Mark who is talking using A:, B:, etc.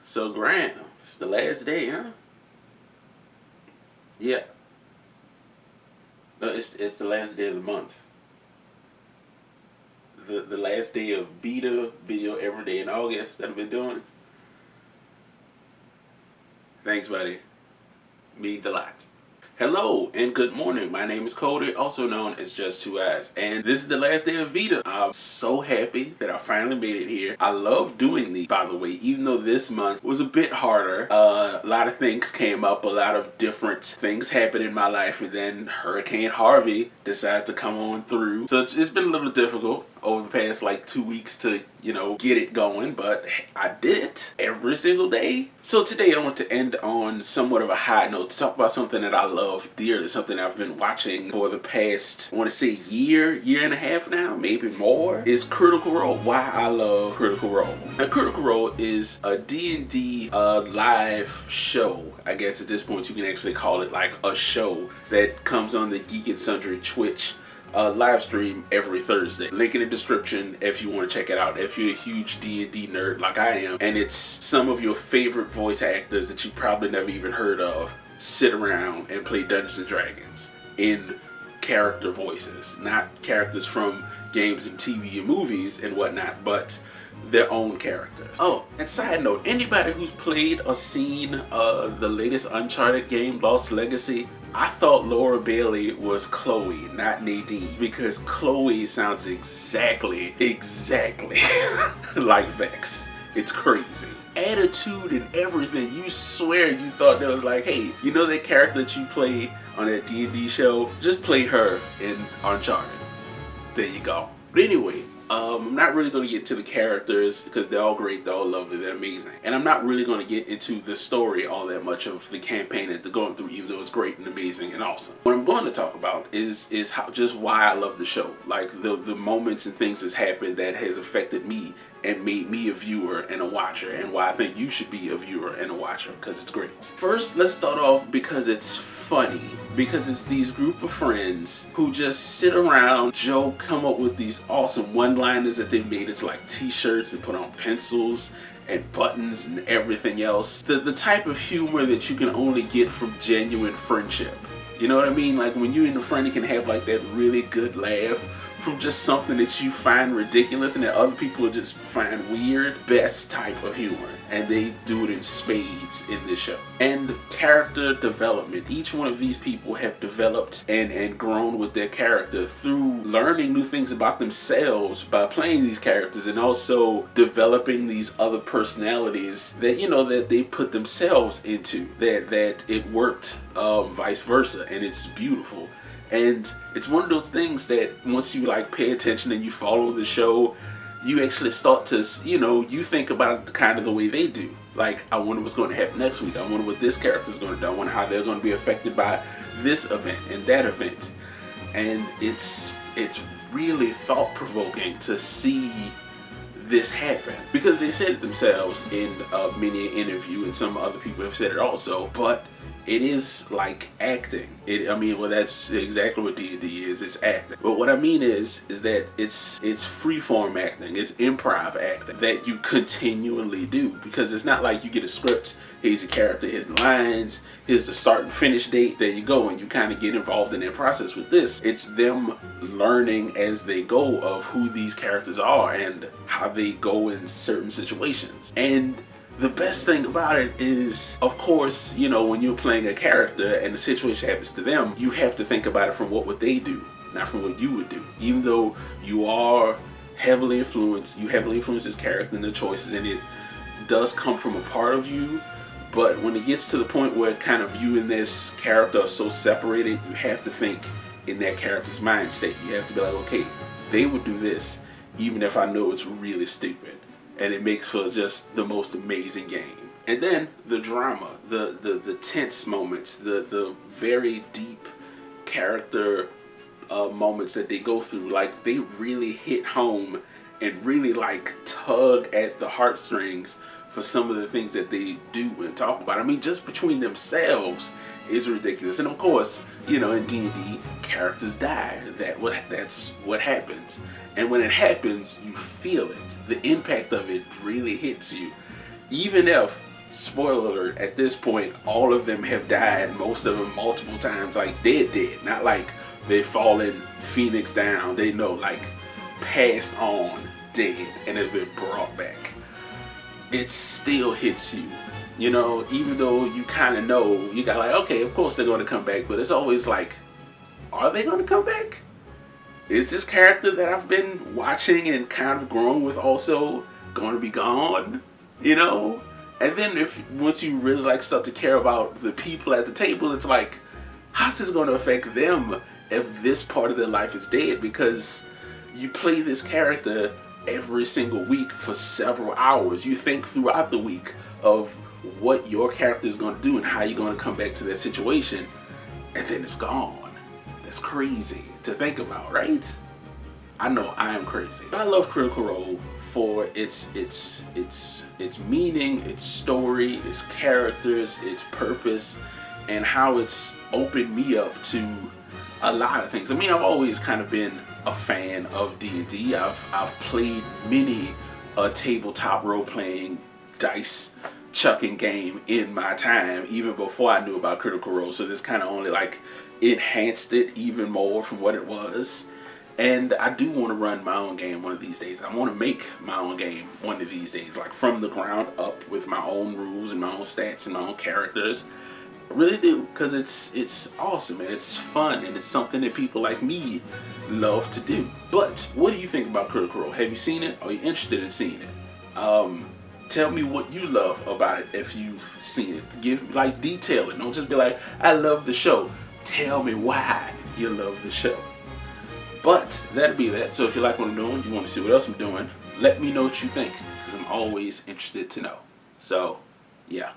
A: So Grant, it's the last day, huh? Yeah. No, it's the last day of the month. The last day of VEDA video every day in August that I've been doing. Thanks, buddy. Means a lot. Hello and good morning. My name is Cody, also known as Just Two Eyes, and this is the last day of VEDA. I'm so happy that I finally made it here. I love doing these, by the way, even though this month was a bit harder. A lot of things came up, a lot of different things happened in my life, and then Hurricane Harvey decided to come on through. So it's been a little difficult over the past like 2 weeks to, get it going, but I did it every single day. So today I want to end on somewhat of a high note to talk about something that I love dearly, something I've been watching for the past, I want to say year and a half now, maybe more, is Critical Role. Why I love Critical Role. Now, Critical Role is a D&D live show. I guess at this point you can actually call it like a show that comes on the Geek and Sundry Twitch live stream every Thursday. Link in the description if you want to check it out, if you're a huge D&D nerd like I am. And it's some of your favorite voice actors that you probably never even heard of sit around and play Dungeons and Dragons in character voices. Not characters from games and TV and movies and whatnot, but their own characters. Oh, and side note, anybody who's played or seen the latest Uncharted game, Lost Legacy, I thought Laura Bailey was Chloe, not Nadine, because Chloe sounds exactly like Vex. It's crazy. Attitude and everything, you swear you thought that was like, hey, you know that character that you played on that D&D show? Just play her in Uncharted. There you go. But anyway, I'm not really going to get to the characters because they're all great, they're all lovely, they're amazing. And I'm not really going to get into the story all that much of the campaign that they're going through, even though it's great and amazing and awesome. What I'm going to talk about is how just why I love the show. Like the moments and things that's happened that has affected me and made me a viewer and a watcher, and why I think you should be a viewer and a watcher, because it's great. First, let's start off because it's funny, because it's these group of friends who just sit around, joke, come up with these awesome one-liners that they've made. It's like t-shirts and put on pencils and buttons and everything else. The type of humor that you can only get from genuine friendship. You know what I mean? Like when you and a friend, you can have like that really good laugh from just something that you find ridiculous and that other people just find weird. Best type of humor, and they do it in spades in this show. And character development. Each one of these people have developed and grown with their character through learning new things about themselves by playing these characters, and also developing these other personalities that that they put themselves into, that it worked vice versa, and it's beautiful. And it's one of those things that once you like pay attention and you follow the show, you actually start to, you think about it kind of the way they do. Like, I wonder what's going to happen next week. I wonder what this character's going to do. I wonder how they're going to be affected by this event and that event. And it's really thought-provoking to see this happen, because they said it themselves in many an interview, and some other people have said it also, but it is like acting. Well, that's exactly what D&D is. It's acting. But what I mean is that it's freeform acting. It's improv acting that you continually do, because it's not like you get a script. Here's a character, here's the lines, here's the start and finish date. There you go, and you kind of get involved in that process. With this, it's them learning as they go of who these characters are and how they go in certain situations. And the best thing about it is, of course, when you're playing a character and the situation happens to them, you have to think about it from what would they do, not from what you would do. Even though you are heavily influenced, you heavily influence this character and the choices, and it does come from a part of you. But when it gets to the point where kind of you and this character are so separated, you have to think in that character's mind state. You have to be like, okay, they would do this, even if I know it's really stupid. And it makes for just the most amazing game. And then the drama, the tense moments, the very deep character moments that they go through, like they really hit home and really like tug at the heartstrings for some of the things that they do and talk about. I mean, just between themselves is ridiculous. And of course, in D&D, characters die. That's what happens. And when it happens, you feel it. The impact of it really hits you. Even if spoiler alert, at this point, all of them have died, most of them multiple times, like dead, not like they've fallen Phoenix down, they know, like passed on, dead, and have been brought back. It still hits you, you know, even though you kind of know, you got like, okay, of course they're going to come back, but it's always like, are they going to come back? Is this character that I've been watching and kind of growing with also going to be gone, you know? And then once you really like start to care about the people at the table, it's like, how's this going to affect them if this part of their life is dead? Because you play this character every single week for several hours. You think throughout the week of what your character is going to do and how you're going to come back to that situation, and then it's gone. That's crazy to think about, right? I know I am crazy. I love Critical Role for its meaning, its story, its characters, its purpose, and how it's opened me up to a lot of things. I mean, I've always kind of been a fan of D&D. I've played many a tabletop role-playing dice chucking game in my time, even before I knew about Critical Role. So this kind of only like enhanced it even more from what it was. And I do want to run my own game one of these days. I want to make my own game one of these days, like from the ground up with my own rules and my own stats and my own characters. I really do, because it's awesome and it's fun and it's something that people like me love to do. But what do you think about Critical Role? Have you seen it? Are you interested in seeing it? Tell me what you love about it if you've seen it. Give, like, detail it. Don't just be like, I love the show. Tell me why you love the show. But that'll be that. So if you like what I'm doing, you want to see what else I'm doing, let me know what you think, because I'm always interested to know. So, yeah.